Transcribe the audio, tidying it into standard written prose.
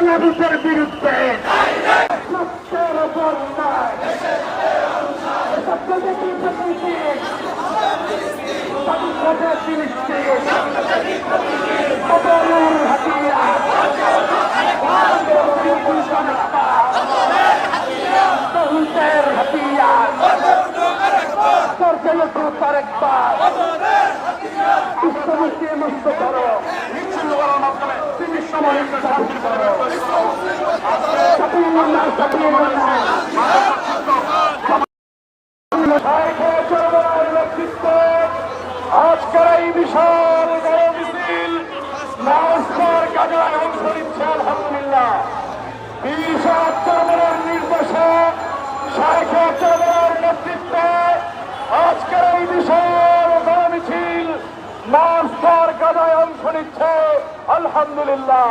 চাঁদাবাজের বিরুদ্ধে সত্যের ওপর নয় সত্যদেবী প্রকৃতি সন্ত্রাসের দৃষ্টি অবরুর হাতিয়ার বহুতের হাতিয়ার পর্যালোচনা আরেকবার ইসলামকে মুক্ত করো মিছিল করার মাধ্যমে তিনি সমাজকে শান্তি করো আজকের এই বিশাল বড় মিছিল নমস্কার কাজে অংশ নিচ্ছে আলহামদুলিল্লাহ। 20 অক্টোবরের নির্দেশে শেখ চরমনের নেতৃত্বে আজকের এই বিশাল বড় মিছিল নমস্কার কাজে অংশ নিচ্ছে আলহামদুলিল্লাহ।